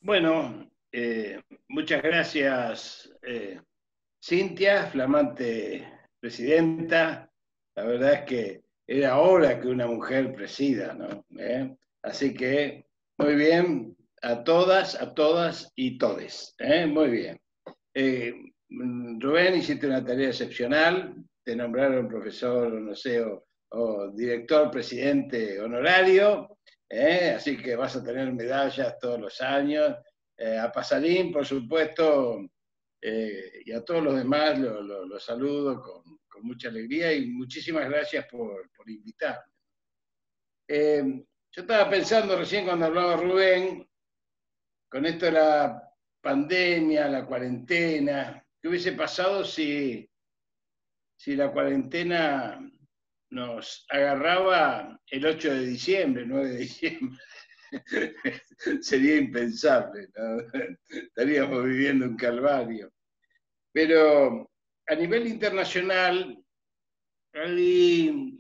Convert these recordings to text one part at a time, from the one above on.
Bueno, muchas gracias, Cintia, flamante presidenta. La verdad es que era hora que una mujer presida, ¿no? Así que, muy bien, a todas y todes. Muy bien. Eh, Rubén, hiciste una tarea excepcional, te nombraron profesor, no sé, o director, presidente honorario, así que vas a tener medallas todos los años. A Pasarín, por supuesto, y a todos los demás los saludo con mucha alegría y muchísimas gracias por invitarme. Yo estaba pensando recién cuando hablaba Rubén, con esto de la pandemia, la cuarentena, ¿qué hubiese pasado si la cuarentena nos agarraba el 8 de diciembre, 9 de diciembre? Sería impensable, ¿no? Estaríamos viviendo un calvario. Pero a nivel internacional hay,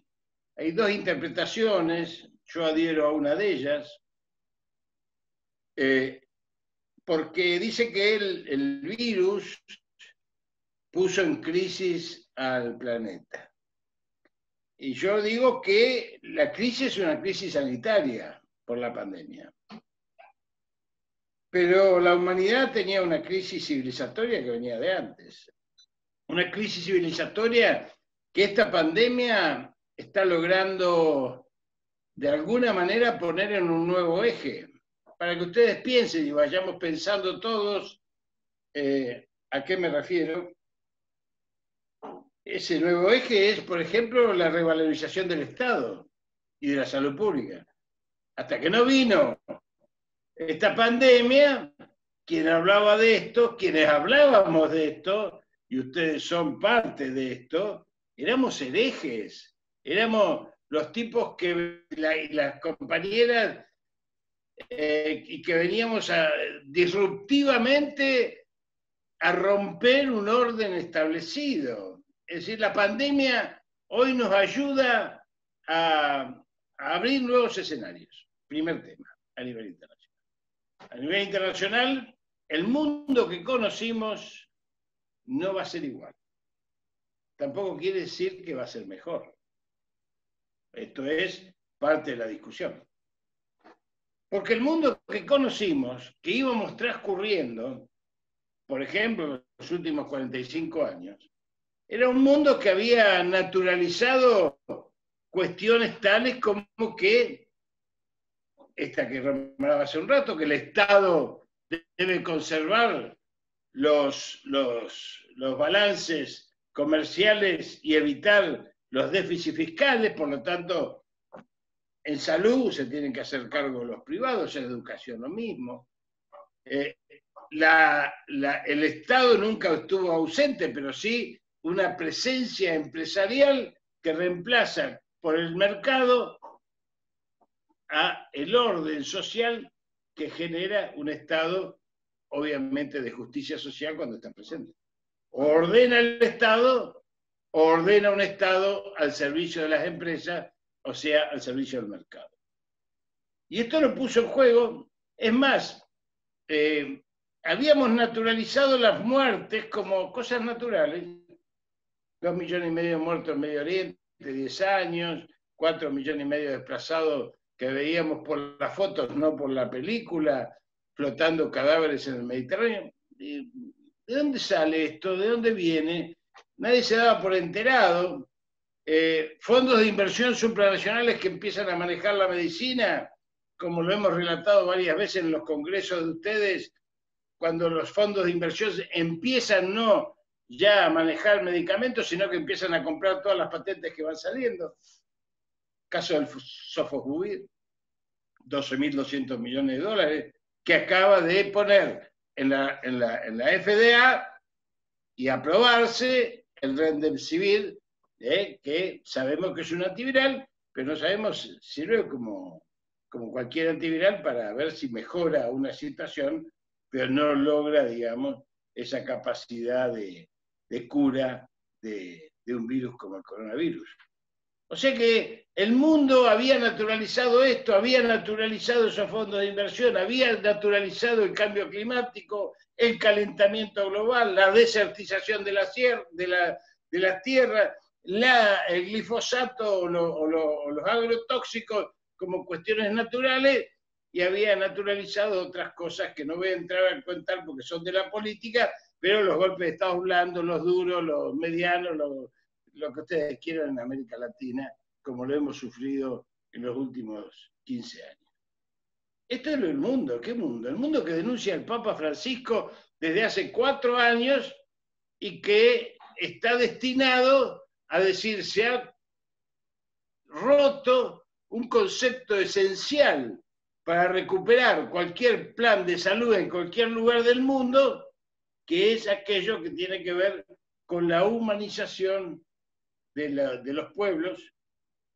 hay dos interpretaciones, yo adhiero a una de ellas, eh, porque dice que el virus puso en crisis al planeta. Y yo digo que la crisis es una crisis sanitaria por la pandemia. Pero la humanidad tenía una crisis civilizatoria que venía de antes. Una crisis civilizatoria que esta pandemia está logrando de alguna manera poner en un nuevo eje. Para que ustedes piensen y vayamos pensando todos a qué me refiero. Ese nuevo eje es, por ejemplo, la revalorización del Estado y de la salud pública. Hasta que no vino esta pandemia, quien hablaba de esto, quienes hablábamos de esto, y ustedes son parte de esto, éramos herejes, éramos los tipos que las compañeras y que veníamos disruptivamente a romper un orden establecido. Es decir, la pandemia hoy nos ayuda a abrir nuevos escenarios. Primer tema, a nivel internacional. A nivel internacional, el mundo que conocimos no va a ser igual. Tampoco quiere decir que va a ser mejor. Esto es parte de la discusión. Porque el mundo que conocimos, que íbamos transcurriendo, por ejemplo, los últimos 45 años, era un mundo que había naturalizado cuestiones tales como que, esta que nombraba hace un rato, que el Estado debe conservar los balances comerciales y evitar los déficits fiscales, por lo tanto, en salud se tienen que hacer cargo los privados, en educación lo mismo. El Estado nunca estuvo ausente, pero sí una presencia empresarial que reemplaza por el mercado a el orden social que genera un Estado, obviamente, de justicia social cuando está presente. O ordena el Estado, o ordena un Estado al servicio de las empresas, o sea, al servicio del mercado. Y esto lo puso en juego, es más, habíamos naturalizado las muertes como cosas naturales. 2,5 millones de muertos en Medio Oriente, 10 años, 4,5 millones desplazados que veíamos por las fotos, no por la película, flotando cadáveres en el Mediterráneo. ¿De dónde sale esto? ¿De dónde viene? Nadie se daba por enterado. Fondos de inversión supranacionales que empiezan a manejar la medicina, como lo hemos relatado varias veces en los congresos de ustedes, cuando los fondos de inversión empiezan no ya a manejar medicamentos, sino que empiezan a comprar todas las patentes que van saliendo. Caso del Sofosbuvir, 12.200 millones de dólares, que acaba de poner en la FDA y aprobarse el Remdesivir, que sabemos que es un antiviral, pero no sabemos si sirve como cualquier antiviral para ver si mejora una situación, pero no logra, digamos, esa capacidad de cura de un virus como el coronavirus. O sea que el mundo había naturalizado esto, había naturalizado esos fondos de inversión, había naturalizado el cambio climático, el calentamiento global, la desertización de las tierras, el glifosato o los agrotóxicos como cuestiones naturales, y había naturalizado otras cosas que no voy a entrar a contar porque son de la política, pero los golpes de Estado blandos, los duros, los medianos, lo que ustedes quieran en América Latina, como lo hemos sufrido en los últimos 15 años. Esto es el mundo. ¿Qué mundo? El mundo que denuncia el Papa Francisco desde hace 4 años y que está destinado a decir, se ha roto un concepto esencial para recuperar cualquier plan de salud en cualquier lugar del mundo, que es aquello que tiene que ver con la humanización de los pueblos,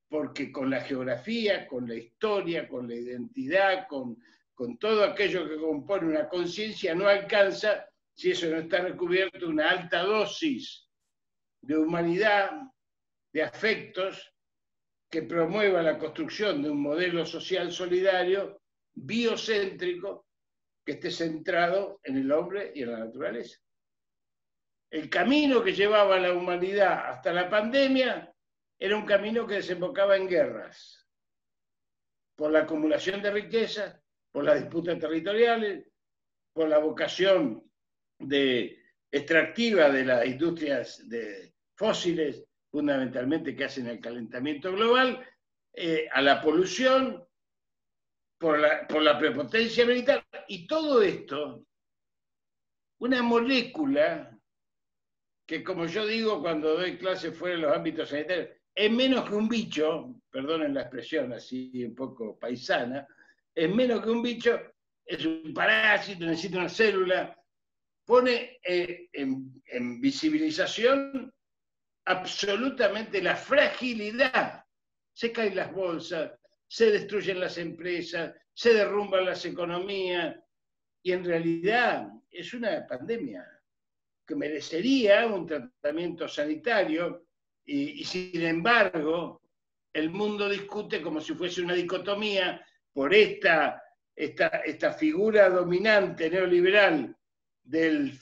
porque con la geografía, con la historia, con la identidad, con todo aquello que compone una conciencia, no alcanza si eso no está recubierto una alta dosis de humanidad, de afectos, que promueva la construcción de un modelo social solidario, biocéntrico, que esté centrado en el hombre y en la naturaleza. El camino que llevaba a la humanidad hasta la pandemia era un camino que desembocaba en guerras, por la acumulación de riquezas, por las disputas territoriales, por la vocación extractiva de las industrias fósiles, fundamentalmente que hacen el calentamiento global, a la polución, por la prepotencia militar, y todo esto, una molécula que, como yo digo cuando doy clases fuera de los ámbitos sanitarios, es menos que un bicho, perdonen la expresión así un poco paisana, es menos que un bicho, es un parásito, necesita una célula, pone en visibilización absolutamente la fragilidad. Se caen las bolsas, se destruyen las empresas, se derrumban las economías, y en realidad es una pandemia que merecería un tratamiento sanitario, y sin embargo el mundo discute como si fuese una dicotomía por esta figura dominante neoliberal de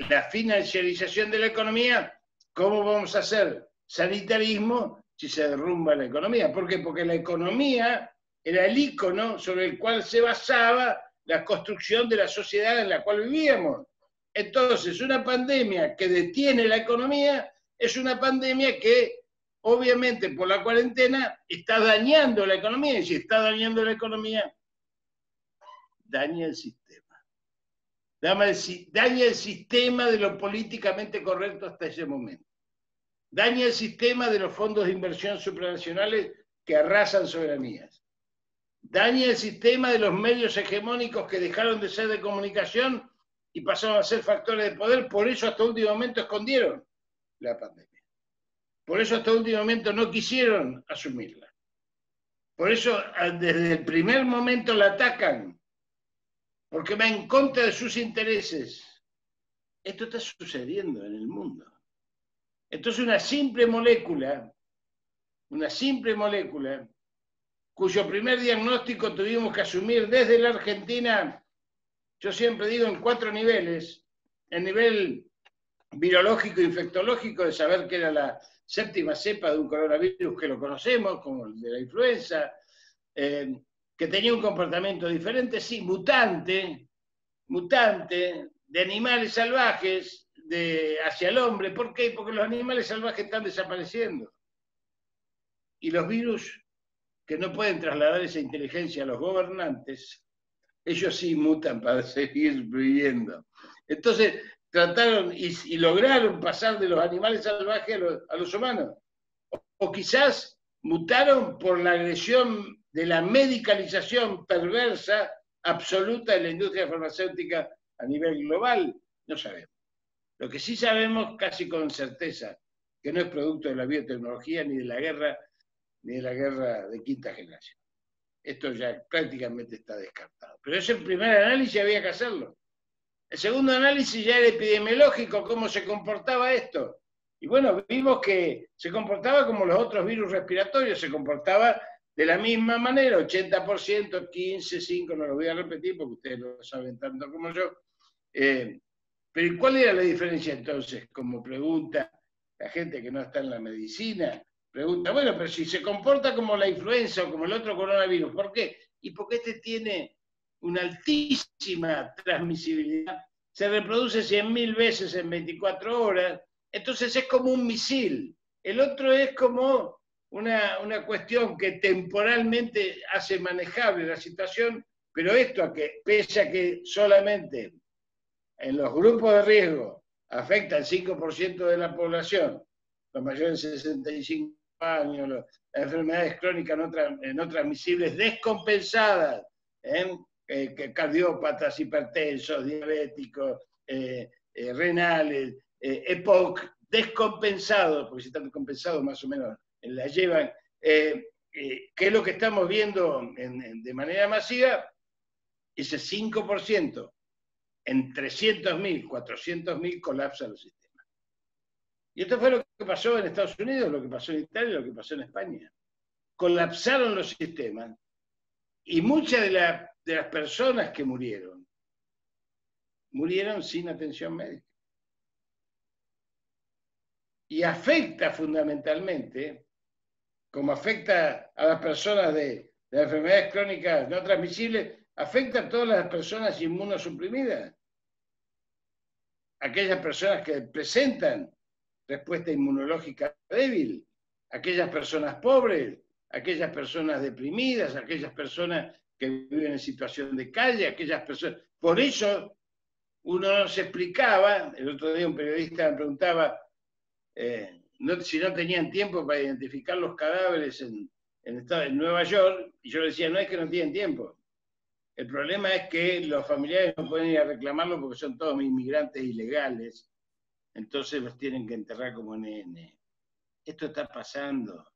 la financiarización de la economía. ¿Cómo vamos a hacer sanitarismo si se derrumba la economía? ¿Por qué? Porque la economía era el ícono sobre el cual se basaba la construcción de la sociedad en la cual vivíamos. Entonces, una pandemia que detiene la economía es una pandemia que, obviamente, por la cuarentena, está dañando la economía. Y si está dañando la economía, daña el sistema. Daña el sistema de lo políticamente correcto hasta ese momento. Daña el sistema de los fondos de inversión supranacionales que arrasan soberanías. Daña el sistema de los medios hegemónicos que dejaron de ser de comunicación y pasaron a ser factores de poder. Por eso hasta último momento escondieron la pandemia. Por eso hasta último momento no quisieron asumirla. Por eso desde el primer momento la atacan, porque va en contra de sus intereses. Esto está sucediendo en el mundo. Entonces una simple molécula, cuyo primer diagnóstico tuvimos que asumir desde la Argentina, yo siempre digo en 4 niveles: el nivel virológico, infectológico, de saber que era la 7ª cepa de un coronavirus que lo conocemos, como el de la influenza, que tenía un comportamiento diferente, sí, mutante, de animales salvajes hacia el hombre. ¿Por qué? Porque los animales salvajes están desapareciendo. Y los virus, que no pueden trasladar esa inteligencia a los gobernantes, ellos sí mutan para seguir viviendo. Entonces trataron y lograron pasar de los animales salvajes a los humanos. O quizás mutaron por la agresión de la medicalización perversa absoluta de la industria farmacéutica a nivel global. No sabemos. Lo que sí sabemos casi con certeza, que no es producto de la biotecnología ni de la guerra de 5ª generación. Esto ya prácticamente está descartado. Pero ese primer análisis había que hacerlo. El segundo análisis ya era epidemiológico, cómo se comportaba esto. Y bueno, vimos que se comportaba como los otros virus respiratorios, se comportaba de la misma manera, 80%, 15, 5, no lo voy a repetir porque ustedes lo saben tanto como yo. Pero ¿cuál era la diferencia entonces? Como pregunta la gente que no está en la medicina, pregunta, bueno, pero si se comporta como la influenza o como el otro coronavirus, ¿por qué? Y porque este tiene una altísima transmisibilidad, se reproduce 100.000 veces en 24 horas, entonces es como un misil. El otro es como una cuestión que temporalmente hace manejable la situación, pero esto, a que, pese a que solamente en los grupos de riesgo afecta al 5% de la población, los mayores de 65 años, las enfermedades crónicas no transmisibles descompensadas, cardiópatas, hipertensos, diabéticos, renales, EPOC, descompensados, porque si están descompensados más o menos la llevan, ¿qué es lo que estamos viendo de manera masiva? Ese 5%. En 300.000, 400.000 colapsan los sistemas. Y esto fue lo que pasó en Estados Unidos, lo que pasó en Italia, lo que pasó en España. Colapsaron los sistemas y muchas de las personas que murieron sin atención médica. Y afecta fundamentalmente, como afecta a las personas de enfermedades crónicas no transmisibles, afecta a todas las personas inmunosuprimidas. Aquellas personas que presentan respuesta inmunológica débil, aquellas personas pobres, aquellas personas deprimidas, aquellas personas que viven en situación de calle, aquellas personas... Por eso uno se explicaba, el otro día un periodista me preguntaba si no tenían tiempo para identificar los cadáveres en Nueva York, y yo le decía, no es que no tienen tiempo. El problema es que los familiares no pueden ir a reclamarlo porque son todos inmigrantes ilegales, entonces los tienen que enterrar como nene. Esto está pasando.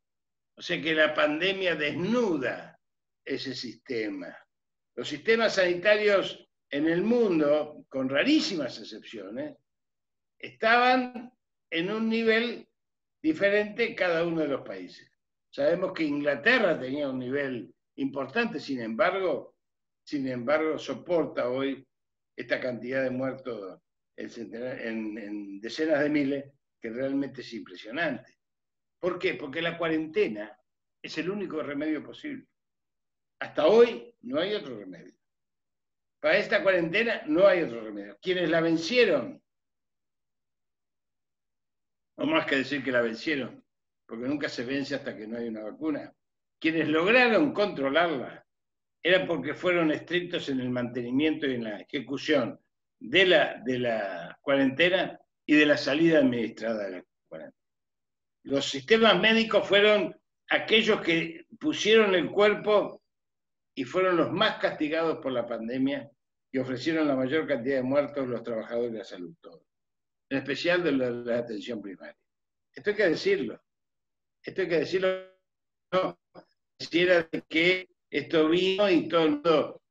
O sea que la pandemia desnuda ese sistema. Los sistemas sanitarios en el mundo, con rarísimas excepciones, estaban en un nivel diferente en cada uno de los países. Sabemos que Inglaterra tenía un nivel importante, sin embargo, soporta hoy esta cantidad de muertos en decenas de miles, que realmente es impresionante. ¿Por qué? Porque la cuarentena es el único remedio posible. Hasta hoy no hay otro remedio. Para esta cuarentena no hay otro remedio. Quienes la vencieron, no más que decir que la vencieron, porque nunca se vence hasta que no hay una vacuna. Quienes lograron controlarla era porque fueron estrictos en el mantenimiento y en la ejecución de la cuarentena y de la salida administrada de la cuarentena. Los sistemas médicos fueron aquellos que pusieron el cuerpo y fueron los más castigados por la pandemia y ofrecieron la mayor cantidad de muertos los trabajadores de la salud, todos, en especial de la atención primaria. Esto hay que decirlo. Esto hay que decirlo. No quisiera que esto vino y todo el mundo,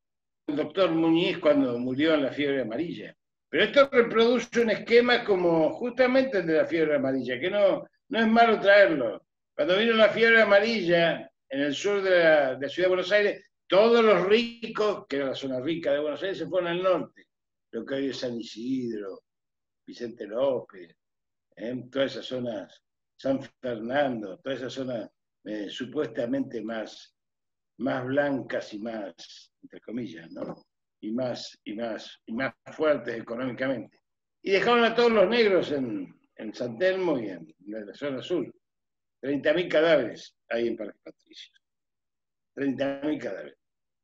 el doctor Muñiz cuando murió en la fiebre amarilla. Pero esto reproduce un esquema como justamente el de la fiebre amarilla, que no es malo traerlo. Cuando vino la fiebre amarilla en el sur de la ciudad de Buenos Aires, todos los ricos, que era la zona rica de Buenos Aires, se fueron al norte. Lo que hoy es San Isidro, Vicente López, todas esas zonas, San Fernando, todas esas zonas supuestamente más blancas y más, entre comillas, ¿no? Y más fuertes económicamente. Y dejaron a todos los negros en San Telmo y en la zona sur. 30.000 cadáveres hay en Parque Patricio. 30.000 cadáveres.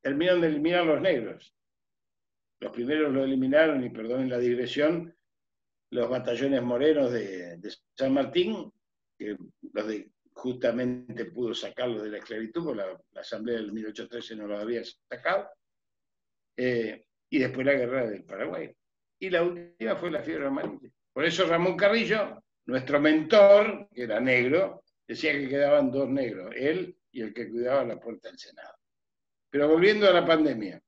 Terminaron de eliminar los negros. Los primeros lo eliminaron, y perdonen la digresión, los batallones morenos de San Martín, que justamente pudo sacarlos de la esclavitud, porque la Asamblea del 1813 no los había sacado, y después la Guerra del Paraguay. Y la última fue la fiebre amarilla. Por eso Ramón Carrillo, nuestro mentor, que era negro, decía que quedaban 2 negros, él y el que cuidaba la puerta del Senado. Pero volviendo a la pandemia.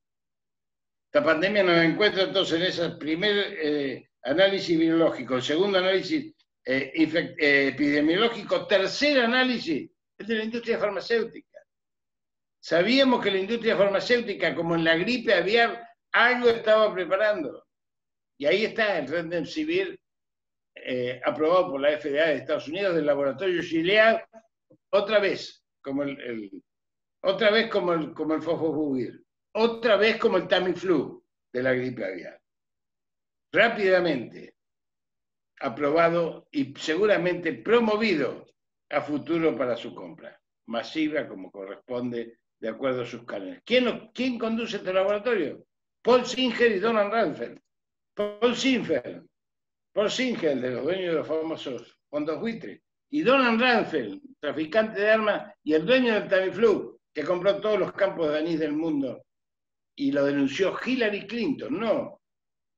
Esta pandemia nos encuentra entonces en ese primer análisis biológico, el segundo análisis epidemiológico, tercer análisis, es de la industria farmacéutica. Sabíamos que la industria farmacéutica, como en la gripe aviar, algo estaba preparando. Y ahí está el Remdesivir aprobado por la FDA de Estados Unidos, del laboratorio Gilead, otra vez como el Fosfovir, otra vez como el Tamiflu de la gripe aviar. Rápidamente aprobado y seguramente promovido a futuro para su compra masiva, como corresponde, de acuerdo a sus cánones. ¿Quién conduce este laboratorio? Paul Singer y Donald Rumsfeld. Paul Singer, de los dueños de los famosos fondos buitres, y Donald Rumsfeld, traficante de armas y el dueño del Tamiflu, que compró todos los campos de anís del mundo, y lo denunció Hillary Clinton, no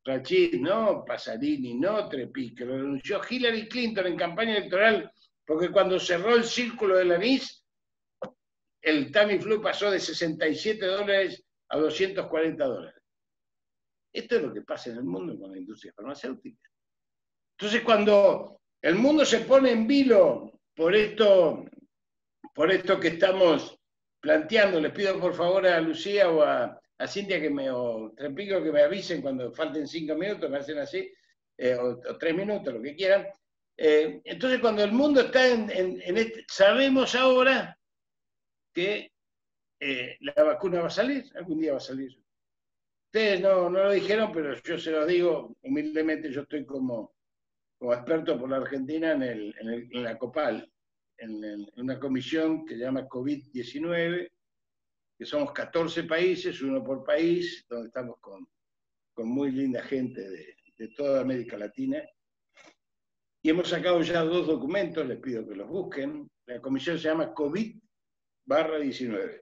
Rachid, no Pasarini, no Trepic, lo denunció Hillary Clinton en campaña electoral, porque cuando cerró el círculo del anís, el Tamiflu pasó de $67 a $240. Esto es lo que pasa en el mundo con la industria farmacéutica. Entonces, cuando el mundo se pone en vilo por esto que estamos planteando, les pido por favor a Lucía o a Cintia o Trepico que me avisen cuando falten 5 minutos, me hacen así, o 3 minutos, lo que quieran. Entonces, cuando el mundo está sabemos ahora que la vacuna va a salir, algún día va a salir. Ustedes no lo dijeron, pero yo se los digo humildemente, yo estoy como experto por la Argentina en la COPAL, en una comisión que se llama COVID-19, que somos 14 países, uno por país, donde estamos con muy linda gente de toda América Latina. Y hemos sacado ya 2 documentos, les pido que los busquen. La comisión se llama COVID-19.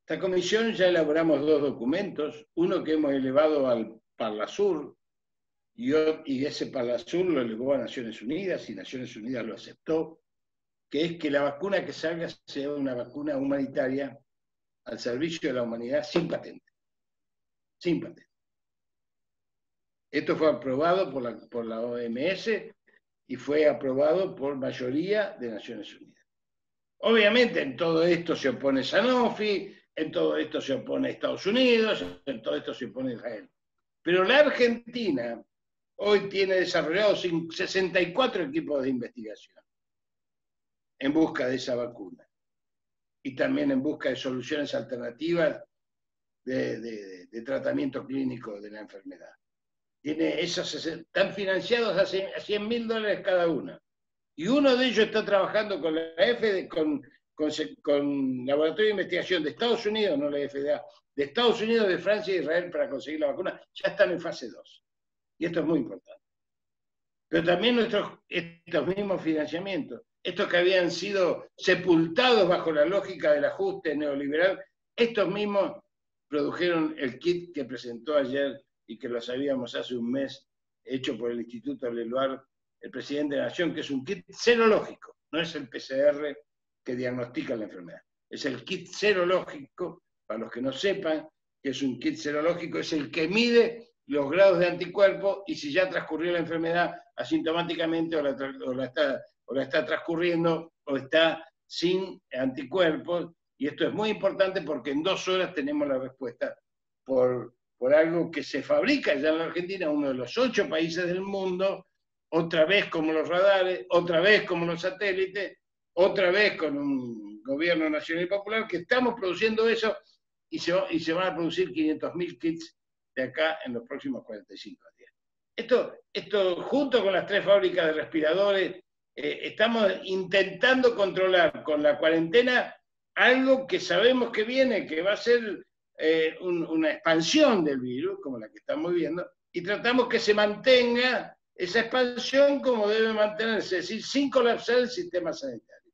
Esta comisión ya elaboramos 2 documentos, uno que hemos elevado al Parlasur, y ese Parlasur lo elevó a Naciones Unidas, y Naciones Unidas lo aceptó, que es que la vacuna que salga sea una vacuna humanitaria al servicio de la humanidad sin patente. Sin patente. Esto fue aprobado por la OMS y fue aprobado por mayoría de Naciones Unidas. Obviamente en todo esto se opone Sanofi, en todo esto se opone Estados Unidos, en todo esto se opone Israel. Pero la Argentina hoy tiene desarrollados 64 equipos de investigación en busca de esa vacuna y también en busca de soluciones alternativas de tratamiento clínico de la enfermedad. Están financiados a $100.000 cada una. Y uno de ellos está trabajando con la FDA, con Laboratorio de Investigación de Estados Unidos, no la FDA, de Estados Unidos, de Francia y de Israel para conseguir la vacuna. Ya están en fase 2. Y esto es muy importante. Pero también estos mismos financiamientos, estos que habían sido sepultados bajo la lógica del ajuste neoliberal, estos mismos produjeron el kit que presentó ayer y que lo sabíamos hace un mes, hecho por el Instituto Leluar, el presidente de la Nación, que es un kit serológico, no es el PCR que diagnostica la enfermedad, es el kit serológico, para los que no sepan, que es un kit serológico, es el que mide los grados de anticuerpos y si ya transcurrió la enfermedad asintomáticamente o la está transcurriendo o está sin anticuerpos, y esto es muy importante porque en 2 horas tenemos la respuesta por algo que se fabrica ya en la Argentina, uno de los 8 países del mundo, otra vez como los radares, otra vez como los satélites, otra vez con un gobierno nacional y popular, que estamos produciendo eso y se van a producir 500.000 kits de acá en los próximos 45 días. Esto junto con las 3 fábricas de respiradores, estamos intentando controlar con la cuarentena algo que sabemos que viene, que va a ser una expansión del virus, como la que estamos viendo, y tratamos que se mantenga esa expansión como debe mantenerse, es decir, sin colapsar el sistema sanitario.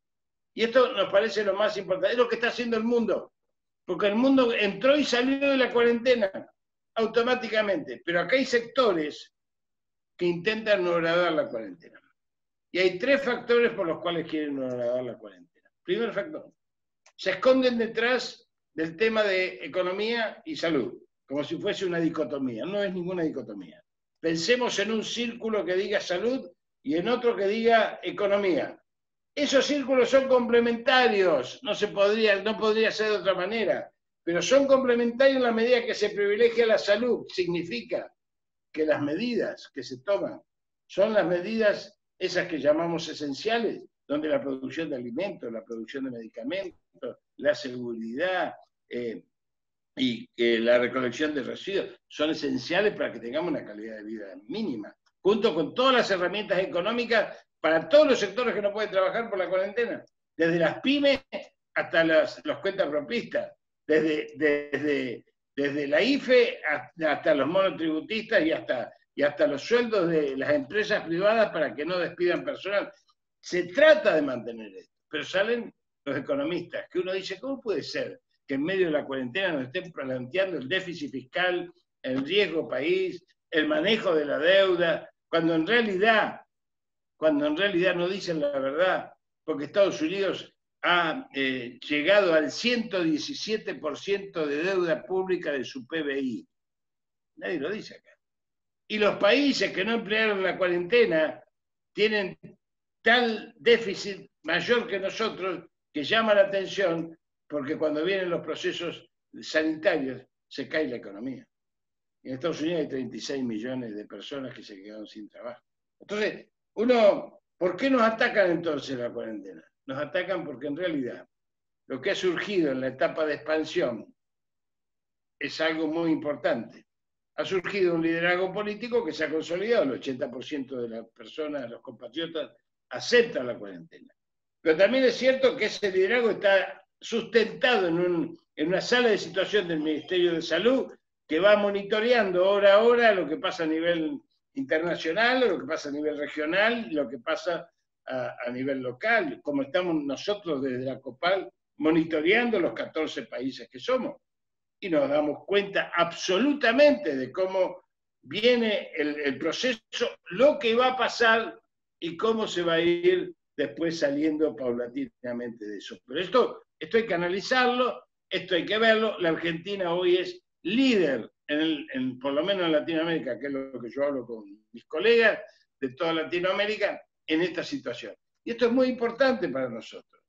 Y esto nos parece lo más importante, es lo que está haciendo el mundo, porque el mundo entró y salió de la cuarentena automáticamente, pero acá hay sectores que intentan no agradar la cuarentena. Y hay 3 factores por los cuales quieren no agradar la cuarentena. Primer factor, se esconden detrás del tema de economía y salud, como si fuese una dicotomía. No es ninguna dicotomía. Pensemos en un círculo que diga salud y en otro que diga economía. Esos círculos son complementarios, no podría ser de otra manera, pero son complementarios en la medida que se privilegia la salud. Significa que las medidas que se toman son las medidas esas que llamamos esenciales, donde la producción de alimentos, la producción de medicamentos, la seguridad y la recolección de residuos son esenciales para que tengamos una calidad de vida mínima, junto con todas las herramientas económicas para todos los sectores que no pueden trabajar por la cuarentena, desde las pymes hasta los cuentapropistas, desde la IFE hasta los monotributistas y hasta los sueldos de las empresas privadas para que no despidan personal. Se trata de mantener esto, pero salen los economistas, que uno dice, ¿cómo puede ser que en medio de la cuarentena nos estén planteando el déficit fiscal, el riesgo país, el manejo de la deuda, cuando en realidad no dicen la verdad, porque Estados Unidos ha llegado al 117% de deuda pública de su PBI? Nadie lo dice acá. Y los países que no emplearon la cuarentena tienen tal déficit mayor que nosotros que llama la atención, porque cuando vienen los procesos sanitarios se cae la economía. En Estados Unidos hay 36 millones de personas que se quedaron sin trabajo. Entonces, ¿por qué nos atacan entonces la cuarentena? Nos atacan porque en realidad lo que ha surgido en la etapa de expansión es algo muy importante. Ha surgido un liderazgo político que se ha consolidado, el 80% de las personas, los compatriotas, aceptan la cuarentena. Pero también es cierto que ese liderazgo está sustentado en una sala de situación del Ministerio de Salud que va monitoreando hora a hora lo que pasa a nivel internacional, lo que pasa a nivel regional, lo que pasa a nivel local, como estamos nosotros desde la COPAL monitoreando los 14 países que somos. Y nos damos cuenta absolutamente de cómo viene el proceso, lo que va a pasar y cómo se va a ir después saliendo paulatinamente de eso. Pero esto hay que analizarlo, esto hay que verlo. La Argentina hoy es líder, por lo menos en Latinoamérica, que es lo que yo hablo con mis colegas de toda Latinoamérica, en esta situación. Y esto es muy importante para nosotros.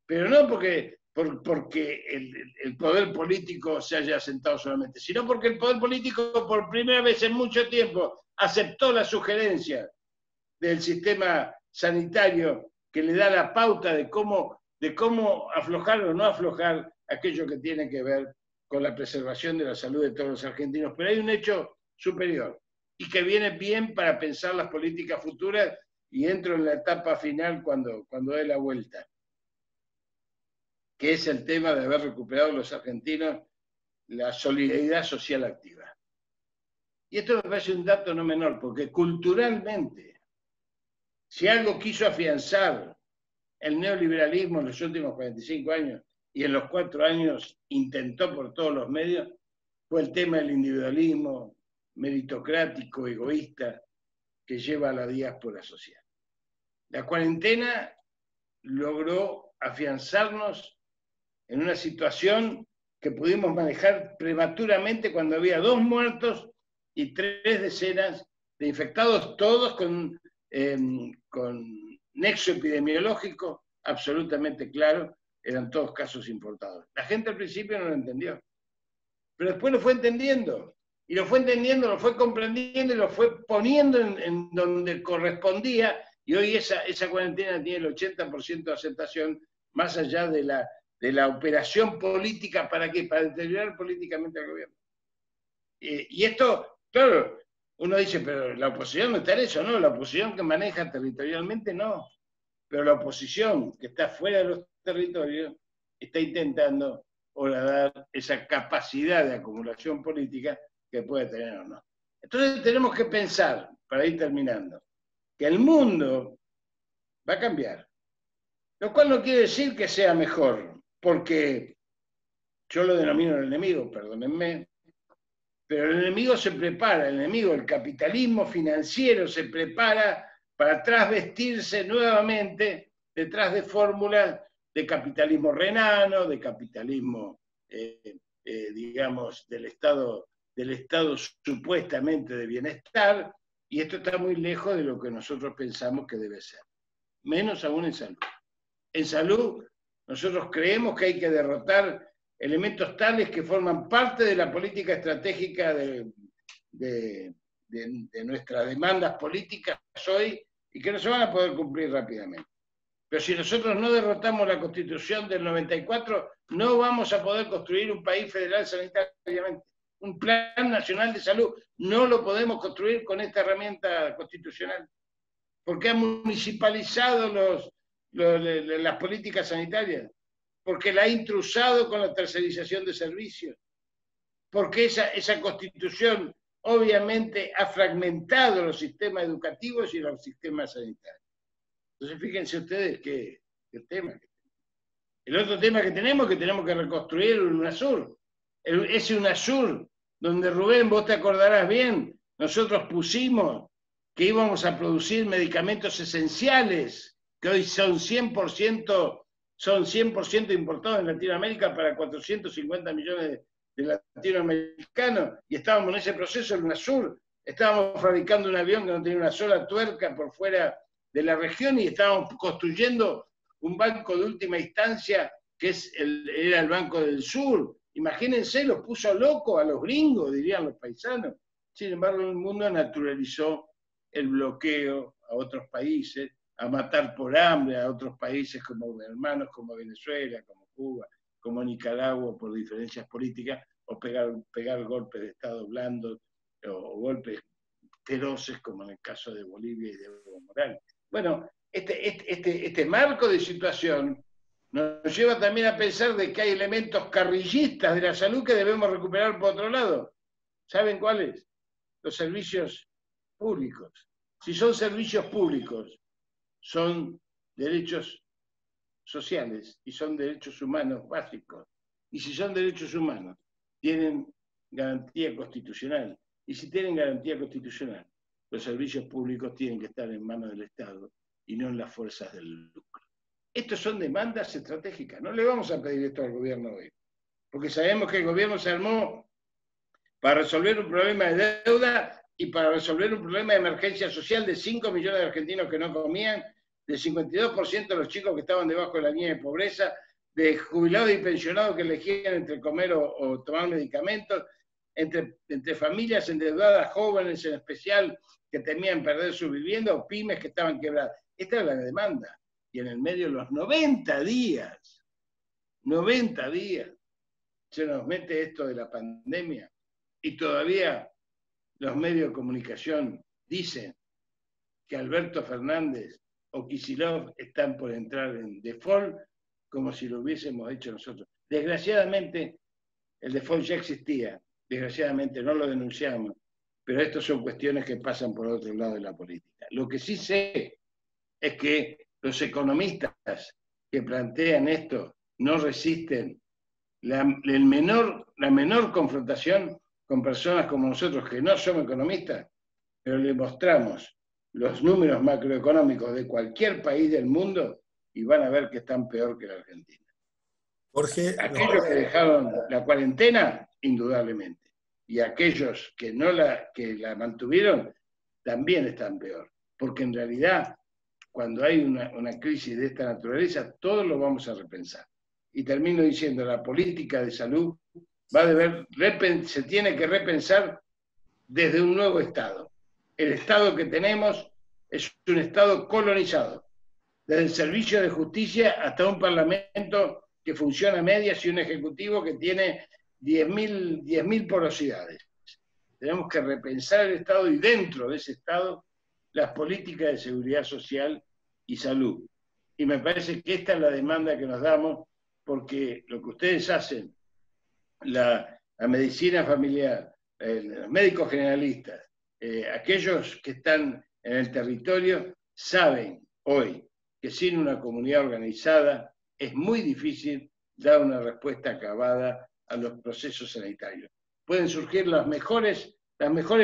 Pero no porque el poder político se haya sentado solamente, sino porque el poder político por primera vez en mucho tiempo aceptó la sugerencia del sistema sanitario que le da la pauta de cómo aflojar o no aflojar aquello que tiene que ver con la preservación de la salud de todos los argentinos. Pero hay un hecho superior y que viene bien para pensar las políticas futuras, y entro en la etapa final cuando dé la vuelta, que es el tema de haber recuperado los argentinos la solidaridad social activa. Y esto me parece un dato no menor, porque culturalmente, si algo quiso afianzar el neoliberalismo en los últimos 45 años, y en los 4 años intentó por todos los medios, fue el tema del individualismo meritocrático, egoísta, que lleva a la diáspora social. La cuarentena logró afianzarnos en una situación que pudimos manejar prematuramente cuando había 2 muertos y 3 decenas de infectados, todos con nexo epidemiológico absolutamente claro, eran todos casos importados. La gente al principio no lo entendió, pero después lo fue entendiendo, y lo fue comprendiendo y lo fue poniendo en donde correspondía, y hoy esa cuarentena tiene el 80% de aceptación, más allá de la operación política. ¿Para qué? Para deteriorar políticamente al gobierno. Y esto, claro, uno dice, pero la oposición no está en eso, ¿no? La oposición que maneja territorialmente, no. Pero la oposición que está fuera de los territorios está intentando horadar esa capacidad de acumulación política que puede tener o no. Entonces tenemos que pensar, para ir terminando, que el mundo va a cambiar. Lo cual no quiere decir que sea mejor, porque yo lo denomino el enemigo, perdónenme, pero el enemigo se prepara, el capitalismo financiero se prepara para trasvestirse nuevamente detrás de fórmulas de capitalismo renano, de capitalismo, digamos, del estado supuestamente de bienestar, Y esto está muy lejos de lo que nosotros pensamos que debe ser. Menos aún en salud. En salud, nosotros creemos que hay que derrotar elementos tales que forman parte de la política estratégica de nuestras demandas políticas hoy y que no se van a poder cumplir rápidamente. Pero si nosotros no derrotamos la Constitución del 94, no vamos a poder construir un país federal sanitariamente. Un plan nacional de salud no lo podemos construir con esta herramienta constitucional, porque ha municipalizado las políticas sanitarias, porque la ha intrusado con la tercerización de servicios, porque esa constitución obviamente ha fragmentado los sistemas educativos y los sistemas sanitarios. Entonces fíjense ustedes qué tema. El otro tema que tenemos es que tenemos que reconstruir el UNASUR. Ese UNASUR, donde Rubén, vos te acordarás bien, nosotros pusimos que íbamos a producir medicamentos esenciales, que hoy son 100% importados en Latinoamérica para 450 millones de latinoamericanos, y estábamos en ese proceso, el UNASUR, estábamos fabricando un avión que no tenía una sola tuerca por fuera de la región y estábamos construyendo un banco de última instancia que era el Banco del Sur. Imagínense, los puso locos a los gringos, dirían los paisanos. Sin embargo, el mundo naturalizó el bloqueo a otros países, a matar por hambre a otros países como hermanos como Venezuela, como Cuba, como Nicaragua por diferencias políticas, o pegar golpes de Estado blandos o golpes feroces como en el caso de Bolivia y de Evo Morales. Bueno, este marco de situación nos lleva también a pensar de que hay elementos carrillistas de la salud que debemos recuperar por otro lado. ¿Saben cuáles? Los servicios públicos. Si son servicios públicos, son derechos sociales y son derechos humanos básicos. Y si son derechos humanos, tienen garantía constitucional. Y si tienen garantía constitucional, los servicios públicos tienen que estar en manos del Estado y no en las fuerzas del lucro. Estas son demandas estratégicas. No le vamos a pedir esto al gobierno hoy, porque sabemos que el gobierno se armó para resolver un problema de deuda y para resolver un problema de emergencia social de 5 millones de argentinos que no comían, del 52% de los chicos que estaban debajo de la línea de pobreza, de jubilados y pensionados que elegían entre comer o tomar medicamentos, entre familias endeudadas, jóvenes en especial, que temían perder su vivienda, o pymes que estaban quebradas. Esta es la demanda. Y en el medio de los 90 días, se nos mete esto de la pandemia y todavía los medios de comunicación dicen que Alberto Fernández o Kicillof están por entrar en default como si lo hubiésemos hecho nosotros. Desgraciadamente, el default ya existía, desgraciadamente no lo denunciamos, pero estas son cuestiones que pasan por otro lado de la política. Lo que sí sé es que los economistas que plantean esto no resisten la menor confrontación con personas como nosotros que no somos economistas, pero le mostramos los números macroeconómicos de cualquier país del mundo y van a ver que están peor que la Argentina. Jorge, aquellos que dejaron la cuarentena, indudablemente, y aquellos que la mantuvieron, también están peor, porque en realidad, cuando hay una crisis de esta naturaleza, todos lo vamos a repensar. Y termino diciendo, la política de salud se tiene que repensar desde un nuevo Estado. El Estado que tenemos es un Estado colonizado, desde el servicio de justicia hasta un Parlamento que funciona a medias y un Ejecutivo que tiene 10.000 porosidades. Tenemos que repensar el Estado y dentro de ese Estado las políticas de seguridad social y salud. Y me parece que esta es la demanda que nos damos, porque lo que ustedes hacen, la medicina familiar, los médicos generalistas, aquellos que están en el territorio, saben hoy que sin una comunidad organizada es muy difícil dar una respuesta acabada a los procesos sanitarios. Pueden surgir las mejores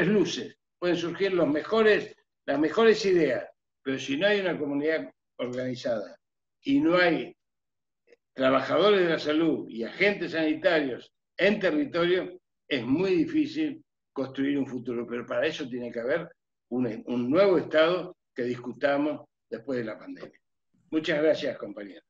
luces, pueden surgir las mejores ideas, pero si no hay una comunidad organizada y no hay trabajadores de la salud y agentes sanitarios en territorio, es muy difícil construir un futuro, pero para eso tiene que haber un nuevo Estado que discutamos después de la pandemia. Muchas gracias, compañeros.